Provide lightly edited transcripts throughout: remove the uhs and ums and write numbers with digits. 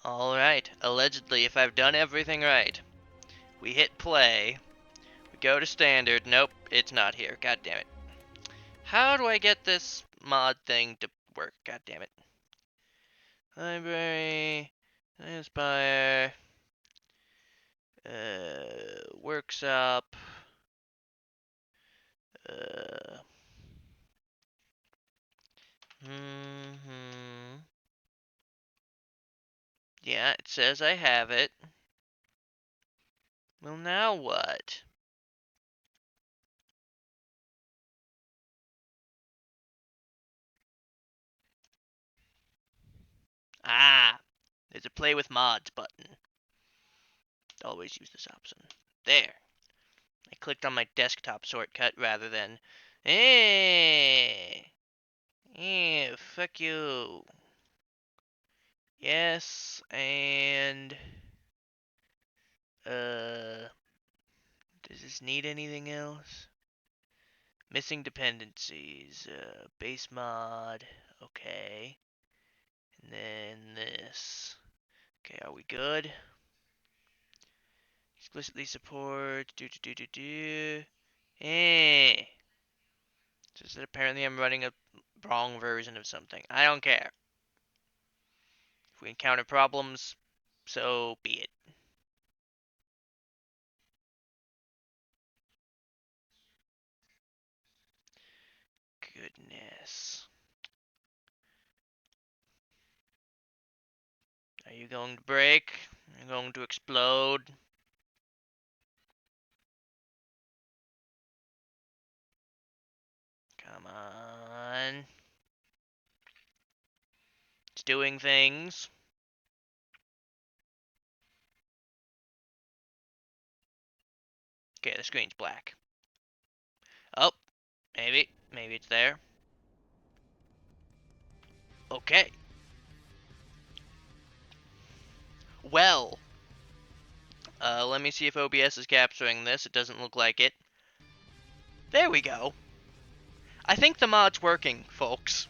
Alright, allegedly, if I've done everything right, we hit play, we go to standard, nope, it's not here, god damn it. How do I get this mod thing to work, god damn it? Library, Spire, workshop, uh, yeah, it says I have it. Well, now what? Ah, there's a play with mods button. Always use this option. There. I clicked on my desktop shortcut rather than. Eh. Fuck you. Yes, and. Does this need anything else? Missing dependencies. Base mod. Okay. And then this. Okay, are we good? Explicitly support. Eh. Just that apparently I'm running a wrong version of something. I don't care. If we encounter problems, so be it. Goodness. Are you going to break? Are you going to explode? Come on. It's doing things. Okay, the screen's black. Oh, maybe. Maybe it's there. Okay. Well. Let me see if OBS is capturing this. It doesn't look like it. There we go. I think the mod's working, folks.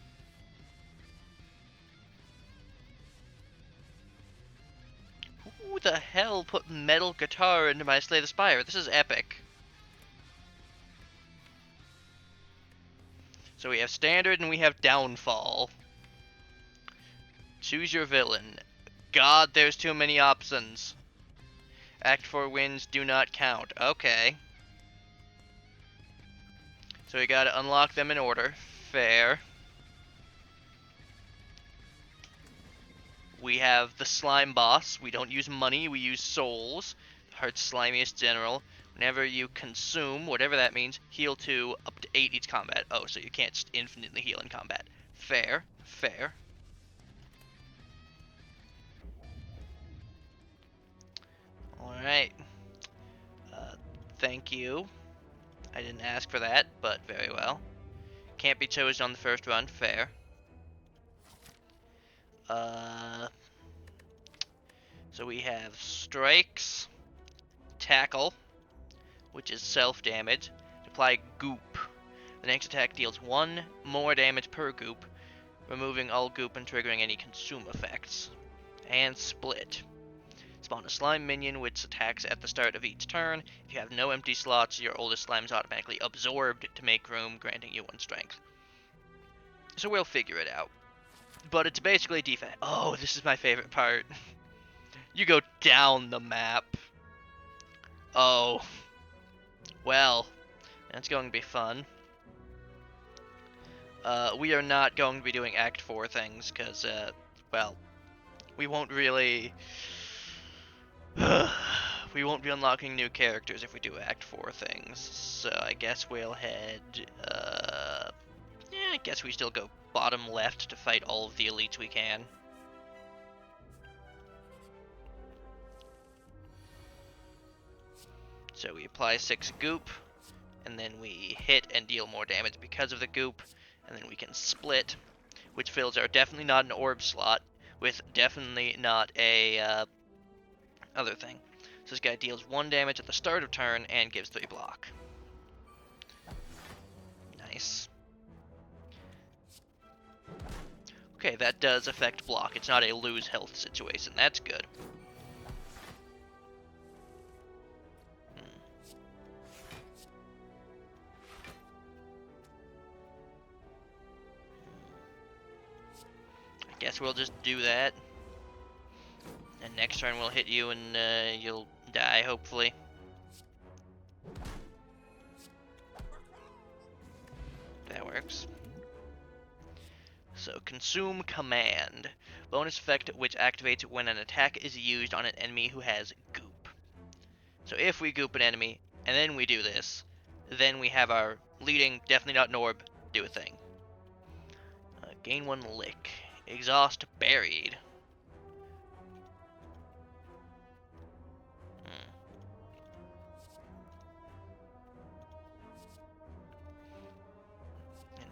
Who the hell put metal guitar into my Slay the Spire? This is epic. So we have standard and we have downfall. Choose your villain. God, there's too many options. Act 4 wins do not count. Okay. So we gotta unlock them in order. Fair. We have the slime boss. We don't use money, we use souls. Heart's slimiest general. Whenever you consume, whatever that means, heal 2 up to 8 each combat. Oh, so you can't just infinitely heal in combat. Fair. Fair. Alright. Thank you. I didn't ask for that, but very well. Can't be chosen on the first run. Fair. So we have strikes, tackle, which is self-damage, apply goop. The next attack deals 1 more damage per goop, removing all goop and triggering any consume effects. And split. Spawn a slime minion which attacks at the start of each turn. If you have no empty slots, your oldest slime is automatically absorbed to make room, granting you 1 strength. So we'll figure it out. But it's basically defense. Oh, this is my favorite part. You go down the map. Oh. Well, that's going to be fun. We are not going to be doing Act 4 things, because, well, we won't really... we won't be unlocking new characters if we do Act 4 things, so I guess we'll head, yeah, I guess we still go bottom left to fight all of the elites we can. So we apply 6 goop, and then we hit and deal more damage because of the goop, and then we can split, which fills our definitely not an orb slot with definitely not a other thing. So this guy deals 1 damage at the start of turn and gives 3 block. Nice. Okay, that does affect block. It's not a lose health situation. That's good. I guess we'll just do that. And next turn we'll hit you and you'll die, hopefully. That works. So, Consume Command. Bonus effect which activates when an attack is used on an enemy who has goop. So if we goop an enemy, and then we do this, then we have our leading, definitely not Norb, do a thing. Gain 1 lick. Exhaust Buried.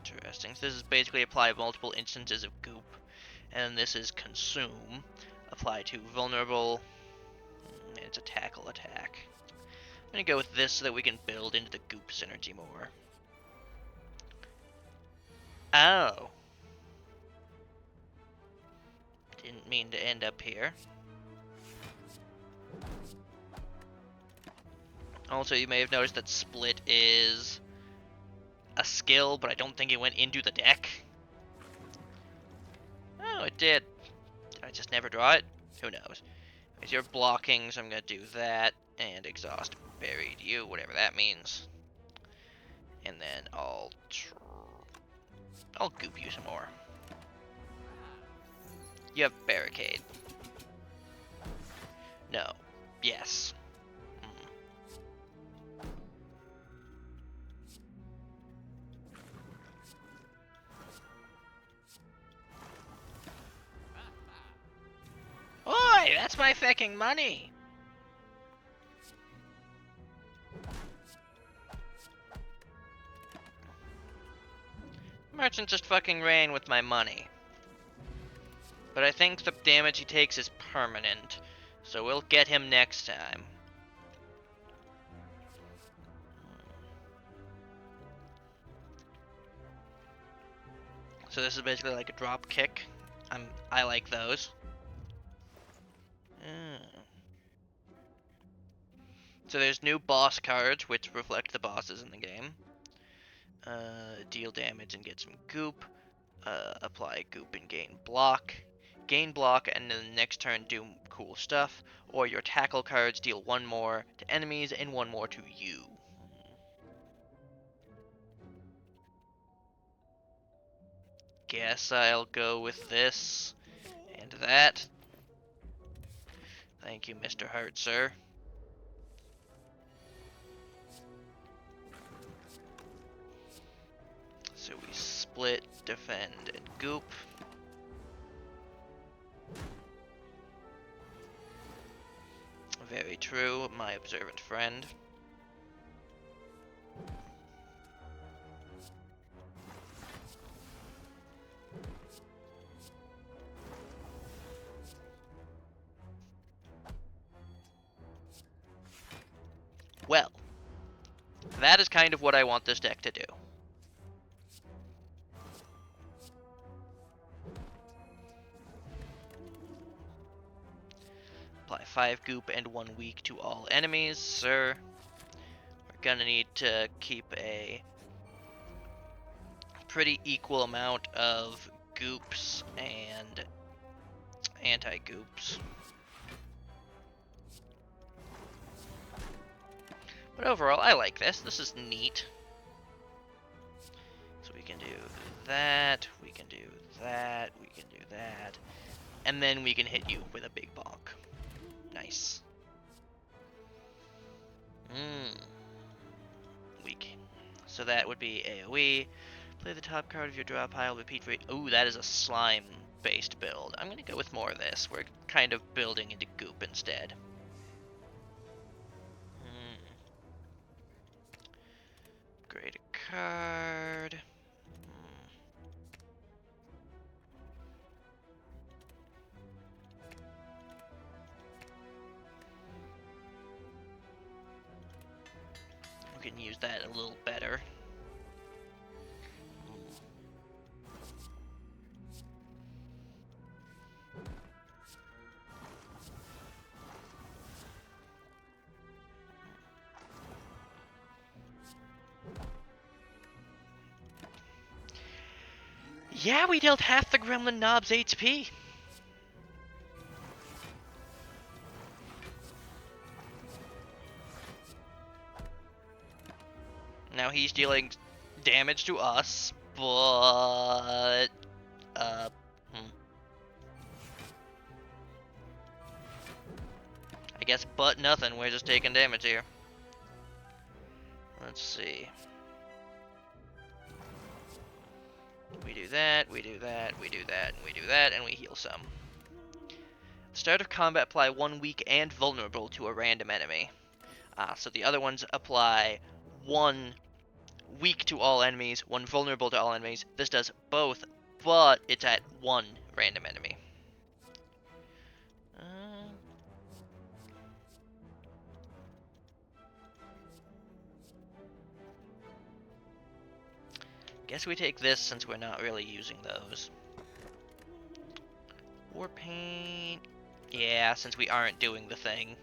Interesting. So this is basically apply multiple instances of goop. And this is Consume. Apply to vulnerable. And it's a tackle attack. I'm going to go with this so that we can build into the goop synergy more. Oh. Didn't mean to end up here. Also, you may have noticed that Split is a skill, but I don't think it went into the deck. Oh, it did. Did I just never draw it? Who knows? Because you're blocking, so I'm going to do that. And Exhaust Buried you, whatever that means. And then I'll goop you some more. You have Barricade. No. Yes. Oi! That's my fucking money! Merchant just fucking ran with my money. But I think the damage he takes is permanent, so we'll get him next time. So this is basically like a drop kick. I like those. So there's new boss cards, which reflect the bosses in the game. Deal damage and get some goop. Apply goop and gain block. Gain block and then the next turn do cool stuff. Or your tackle cards deal 1 more to enemies and 1 more to you. Guess I'll go with this and that. Thank you, Mr. Hurt, sir. So we split, defend, and goop. Very true, my observant friend. Well, that is kind of what I want this deck to do. Apply 5 goop and 1 weak to all enemies, sir. We're gonna need to keep a pretty equal amount of goops and anti-goops. But overall, I like this. This is neat. So we can do that, we can do that, we can do that, and then we can hit you with a big bonk. Nice. Weak. So that would be AoE. Play the top card of your draw pile, repeat for... Ooh, that is a slime-based build. I'm going to go with more of this. We're kind of building into goop instead. Upgrade a card. We can use that a little better. Yeah, we dealt half the Gremlin Knob's HP. Now he's dealing damage to us, but... I guess but nothing, we're just taking damage here. Let's see. We do that, we do that, we do that, and we do that, and we heal some. Start of combat, apply 1 weak and vulnerable to a random enemy. So the other ones apply 1 weak to all enemies, 1 vulnerable to all enemies. This does both, but it's at 1 random enemy. Guess we take this since we're not really using those. War Paint. Yeah, since we aren't doing the thing.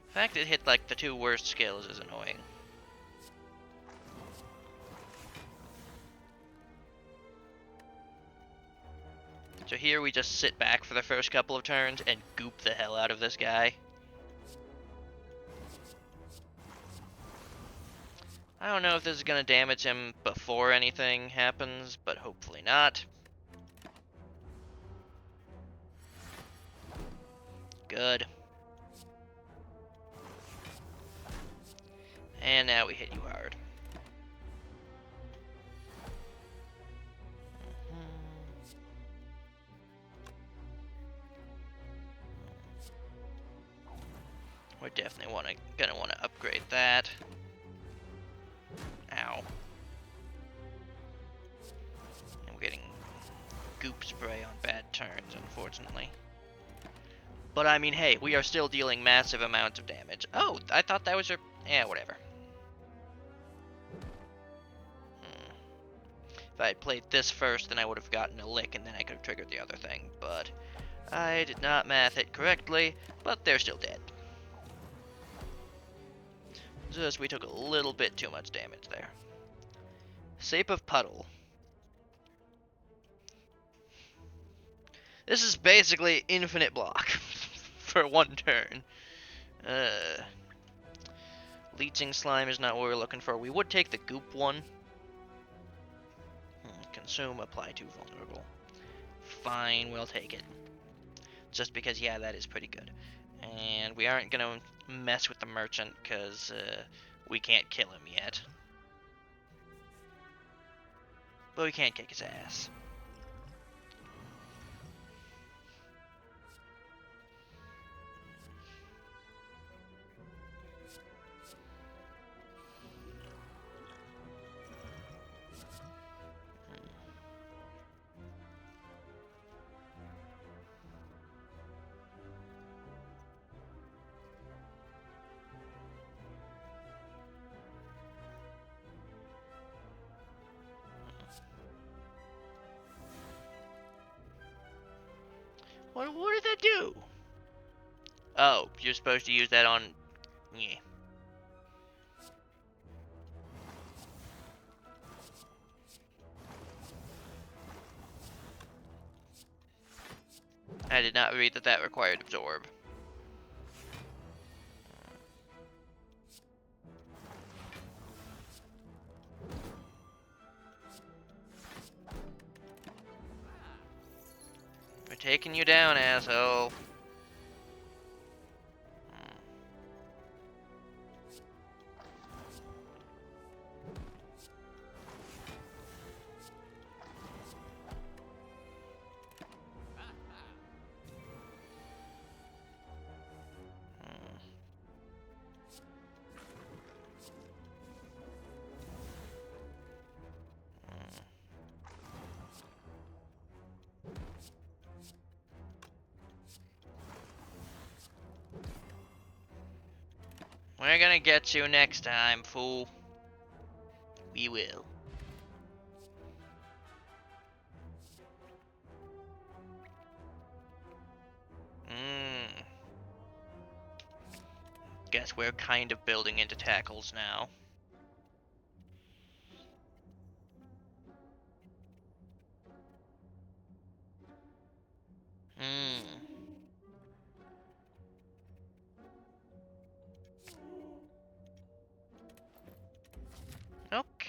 The fact it hit like the 2 worst skills is annoying. So here we just sit back for the first couple of turns and goop the hell out of this guy. I don't know if this is going to damage him before anything happens, but hopefully not. Good. And now we hit you hard. We're definitely gonna want to upgrade that. Ow. And we're getting goop spray on bad turns, unfortunately. But I mean, hey, we are still dealing massive amounts of damage. Oh, I thought that was your... Yeah, whatever. If I had played this first, then I would have gotten a lick, and then I could have triggered the other thing. But I did not math it correctly, but they're still dead. Just we took a little bit too much damage there. Sape of Puddle. This is basically infinite block for 1 turn. Leeching Slime is not what we're looking for. We would take the goop one. Consume, apply to vulnerable. Fine, we'll take it. Just because, yeah, that is pretty good. And we aren't going to mess with the merchant because we can't kill him yet. But we can't kick his ass. What did that do? Oh, you're supposed to use that on... Yeah. I did not read that that required absorb. We're taking you down, asshole. We're gonna get you next time, fool. We will. Guess we're kind of building into tackles now.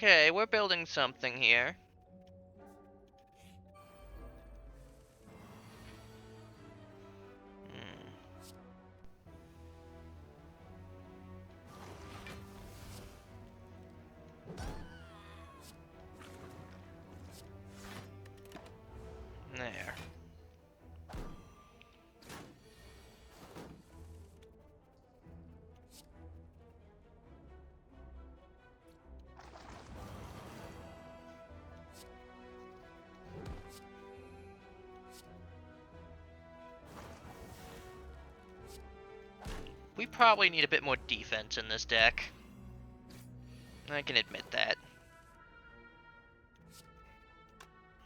Okay, we're building something here. Hmm. There. We probably need a bit more defense in this deck. I can admit that.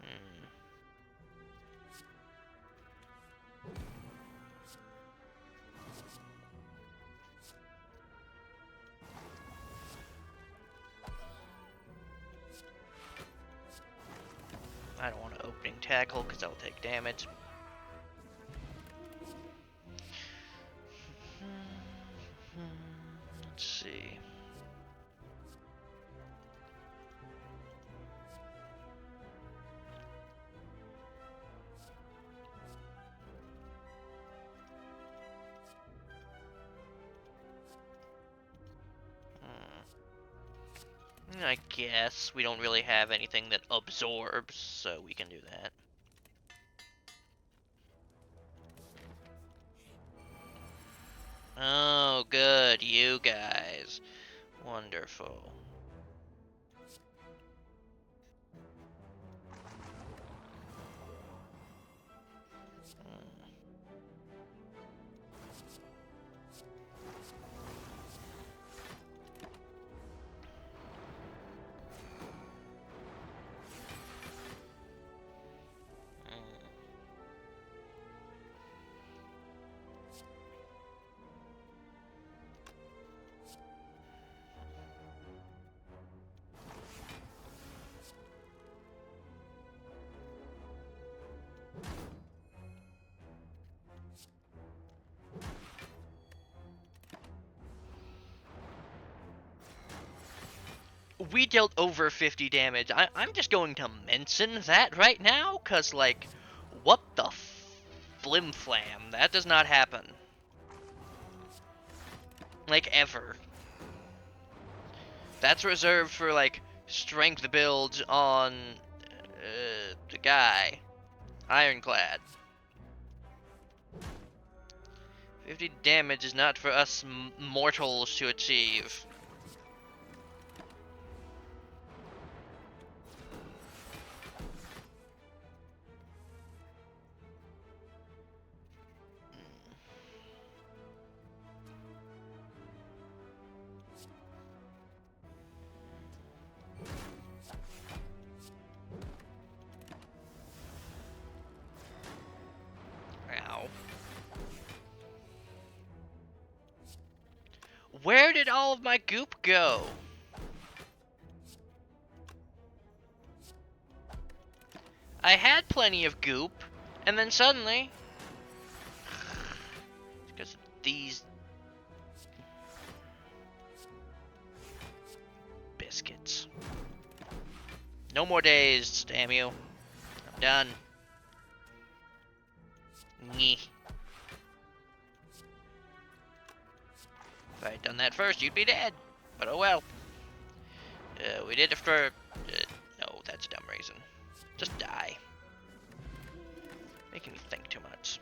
Hmm. I don't want to opening tackle because I'll take damage. Let's see. I guess we don't really have anything that absorbs, so we can do that. Oh, good, you guys. Wonderful. We dealt over 50 damage. I'm just going to mention that right now, because, like, what the flim flam? That does not happen. Like, ever. That's reserved for, like, strength builds on the guy. Ironclad. 50 damage is not for us mortals to achieve. Ow. Where did all of my goop go? I had plenty of goop, and then suddenly... because of these... biscuits. No more days, damn you. I'm done. Nyeh. If I had done that first, you'd be dead. But oh well. We did it for... no, that's a dumb reason. Just die. Making me think too much.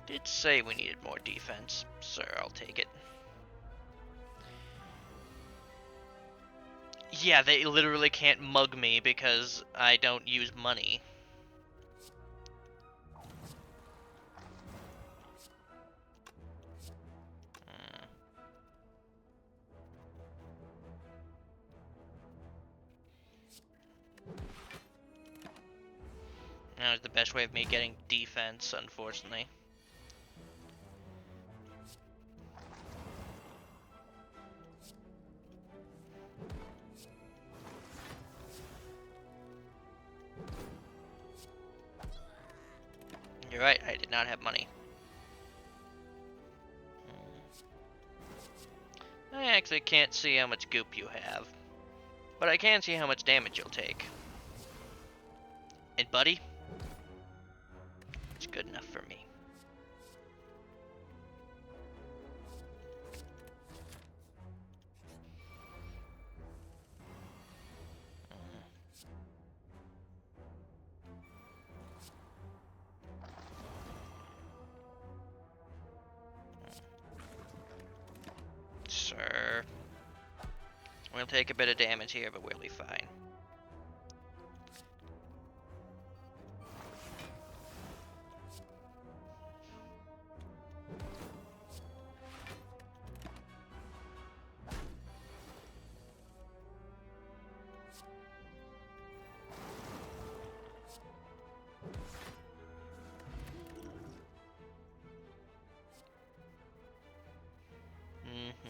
Did say we needed more defense. Sir, I'll take it. Yeah, they literally can't mug me because I don't use money. That was the best way of me getting defense, unfortunately. You're right, I did not have money. I actually can't see how much goop you have. But I can see how much damage you'll take. And buddy, it's good enough for me. Sir. We'll take a bit of damage here, but we'll be fine.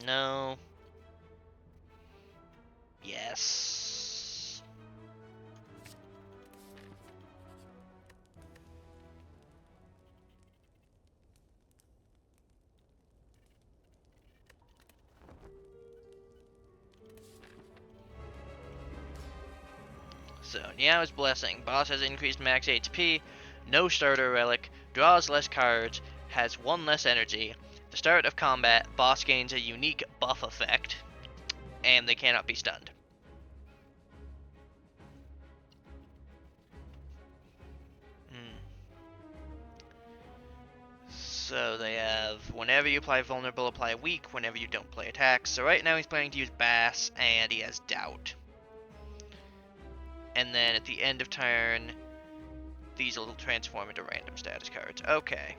No. Yes. So, Niao's Blessing. Boss has increased max HP, no starter relic, draws less cards, has 1 less energy. At the start of combat, boss gains a unique buff effect, and they cannot be stunned. So they have, whenever you apply vulnerable, apply weak, whenever you don't play attacks. So right now he's planning to use Bass, and he has Doubt. And then at the end of turn, these will transform into random status cards. Okay.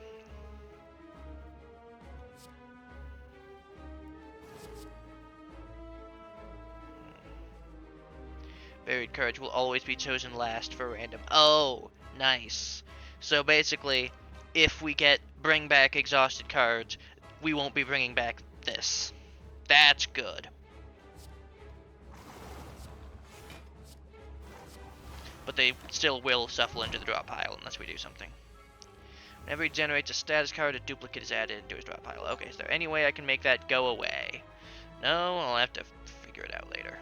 Buried Courage will always be chosen last for random. Oh, nice. So basically, if we bring back exhausted cards, we won't be bringing back this. That's good. But they still will shuffle into the drop pile unless we do something. Whenever he generates a status card, a duplicate is added into his drop pile. Okay, is there any way I can make that go away? No, I'll have to figure it out later.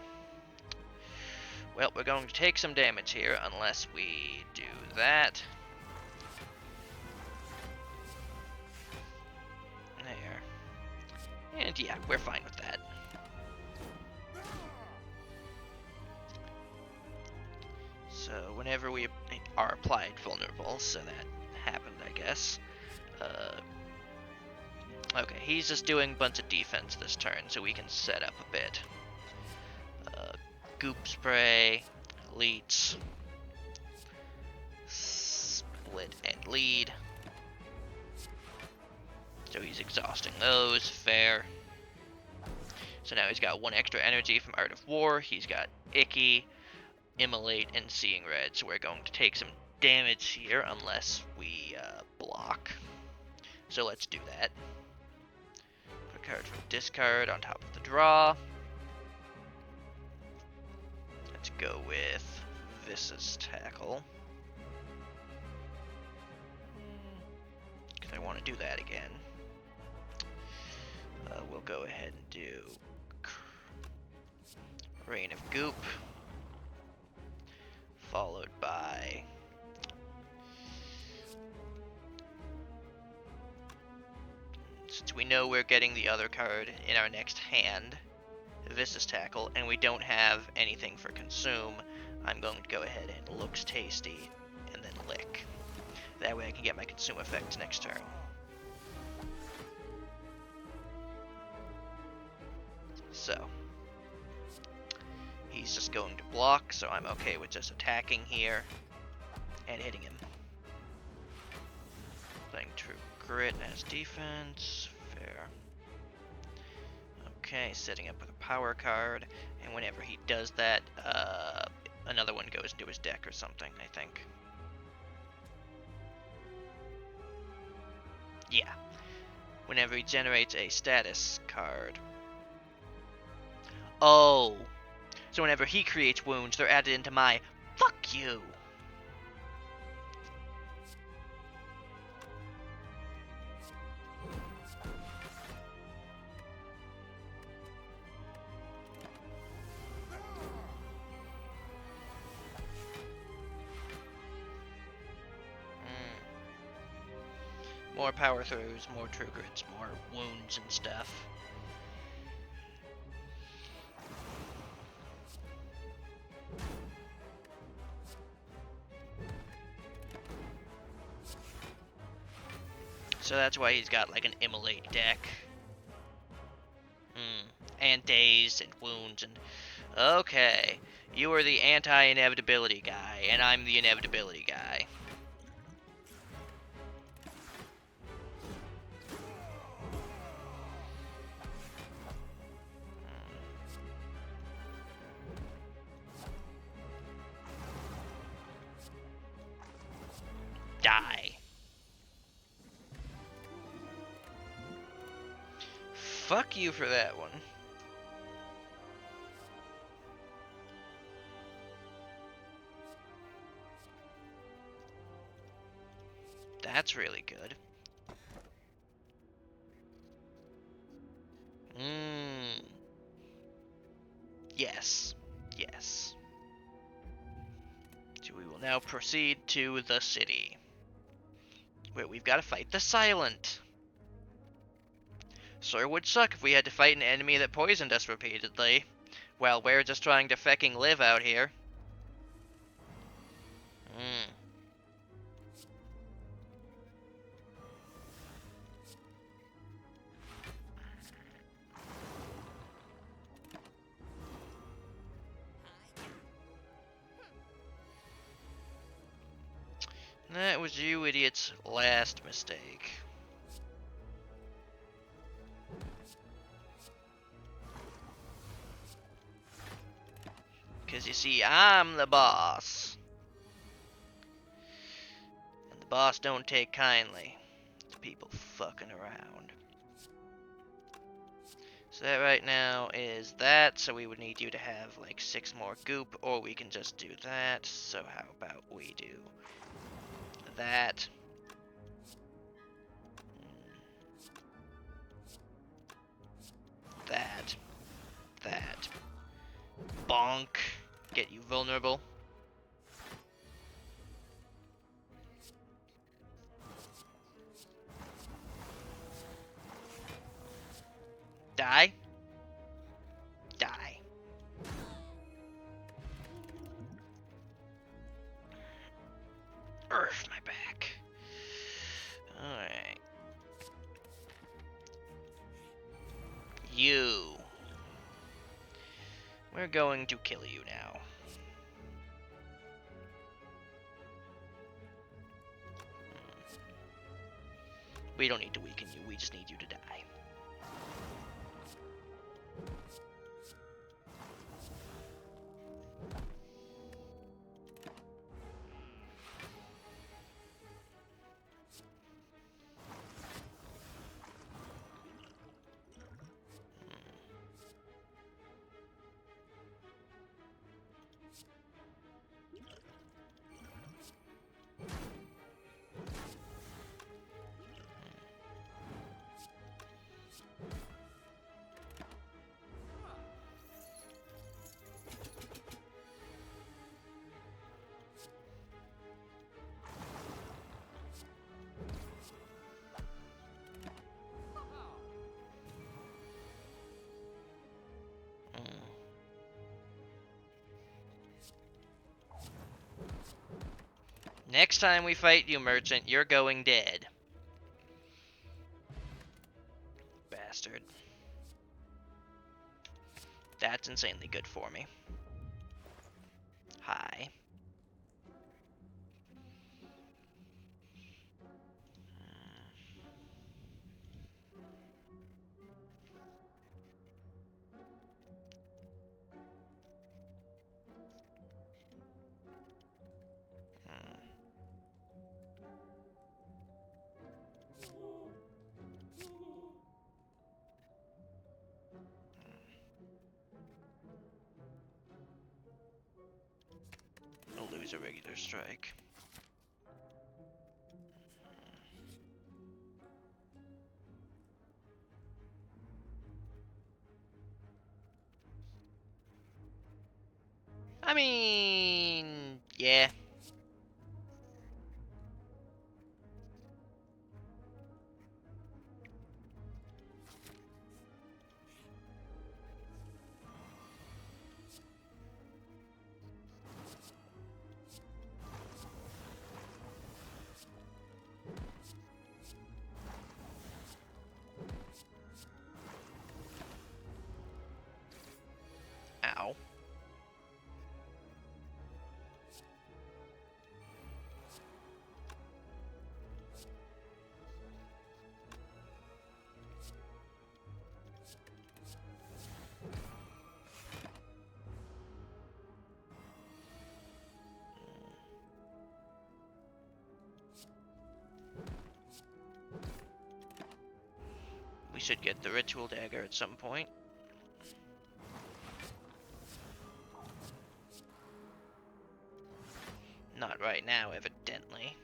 Well, we're going to take some damage here unless we do that. There. And yeah, we're fine with that. So whenever we are applied vulnerable, so that happened, I guess. Okay, he's just doing a bunch of defense this turn, so we can set up a bit. Goop spray, leech, split and lead. So he's exhausting those, fair. So now he's got 1 extra energy from Art of War. He's got Icky, Immolate, and Seeing Red. So we're going to take some damage here unless we block. So let's do that. Put a card from discard on top of the draw. Let's go with Vis's Tackle. Because I want to do that again. We'll go ahead and do Rain of Goop, followed by since we know we're getting the other card in our next hand, Vis's Tackle, and we don't have anything for Consume, I'm going to go ahead and Looks Tasty and then Lick. That way I can get my Consume effects next turn. So, he's just going to block, so I'm okay with just attacking here and hitting him. Playing True Grit as defense, fair. Okay, setting up with a power card, and whenever he does that, another one goes into his deck or something, I think. Yeah. Whenever he generates a status card. Oh. So whenever he creates wounds, they're added into my fuck you. More power throughs, more true crits, more wounds and stuff. So that's why he's got like an immolate deck. And dazed and wounds and... Okay. You are the anti-inevitability guy, and I'm the inevitability guy. Die. Fuck you for that one. That's really good. Yes. Yes. So we will now proceed to the city, where we've got to fight the Silent. Sure would suck if we had to fight an enemy that poisoned us repeatedly. Well, we're just trying to fecking live out here. That was you idiot's last mistake. Because you see, I'm the boss. And the boss don't take kindly to people fucking around. So that right now is that, so we would need you to have like 6 more goop, or we can just do that. So how about we do that? That. That. Bonk. Get you vulnerable. Die. Die. Earth my back. Alright. You. We're going to kill you now. We don't need to weaken you, we just need you to die. Next time we fight you, merchant, you're going dead. Bastard. That's insanely good for me. Hi. I'll lose a regular strike. I mean, yeah. should get the ritual dagger at some point. Not right now, evidently.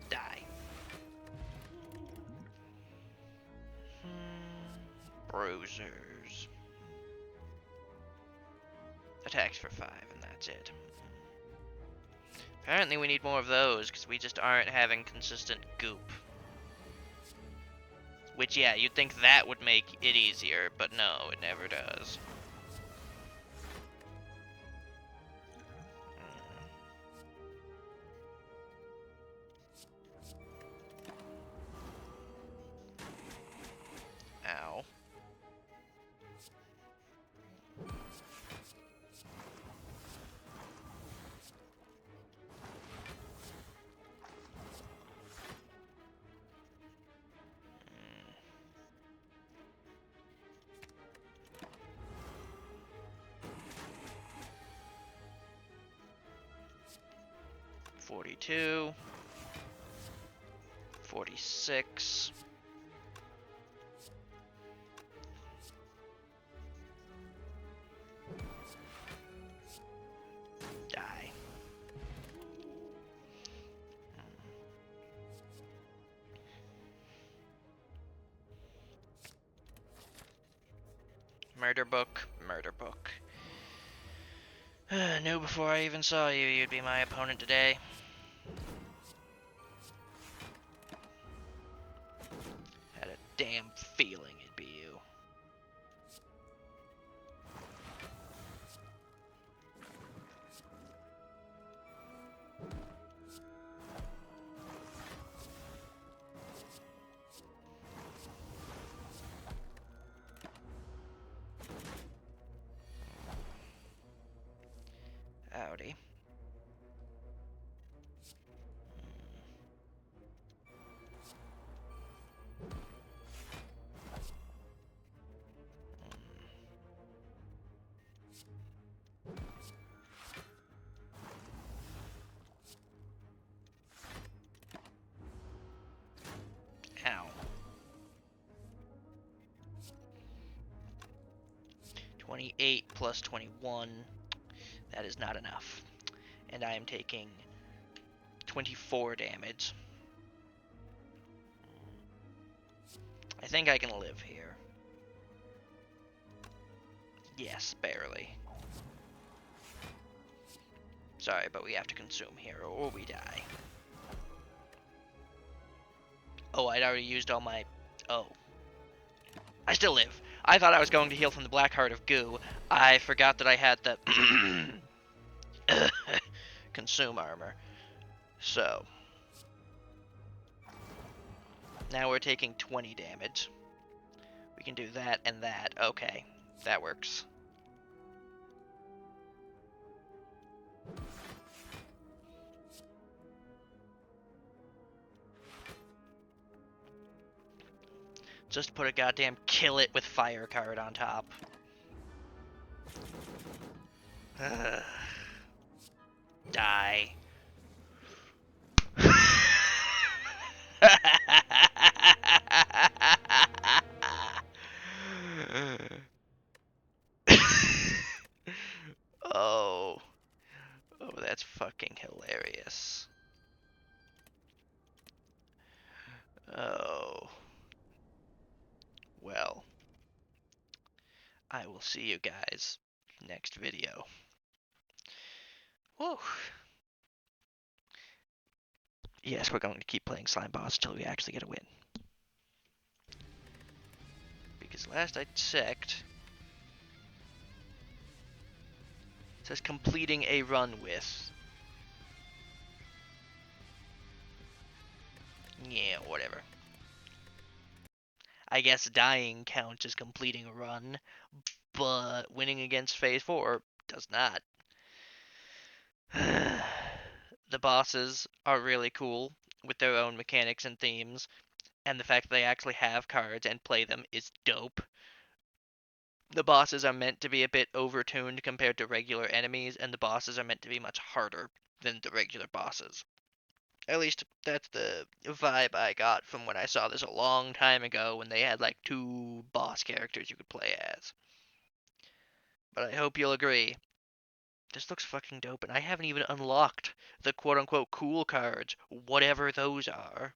Die. Bruisers. Attacks for 5, and that's it. Apparently we need more of those, because we just aren't having consistent goop. Which, yeah, you'd think that would make it easier, but no, it never does. Ow. Mm. 42. 46. Die. Murder book, murder book. Knew before I even saw you, you'd be my opponent today. Had a damn feeling it'd be you. Howdy. Ow. 28 plus 21. That is not enough. And I am taking 24 damage. I think I can live here. Yes, barely. Sorry, but we have to consume here or we die. Oh, I'd already used all my... Oh. I still live. I thought I was going to heal from the Black Heart of Goo. I forgot that I had the... consume armor. So. Now we're taking 20 damage. We can do that and that. Okay. That works. Just put a goddamn kill it with fire card on top. Die. Oh. Oh, that's fucking hilarious. Oh. Well. I will see you guys next video. Woo. Yes, we're going to keep playing Slime Boss until we actually get a win. Because last I checked, it says completing a run with. Yeah, whatever. I guess dying counts as completing a run, but winning against Phase 4 does not. The bosses are really cool with their own mechanics and themes, and the fact that they actually have cards and play them is dope. The bosses are meant to be a bit overtuned compared to regular enemies, and the bosses are meant to be much harder than the regular bosses. At least that's the vibe I got from when I saw this a long time ago when they had like two boss characters you could play as. But I hope you'll agree. This looks fucking dope, and I haven't even unlocked the quote unquote cool cards, whatever those are.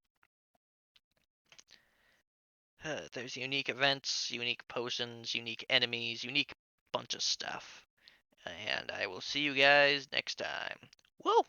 There's unique events, unique potions, unique enemies, unique bunch of stuff. And I will see you guys next time. Whoa!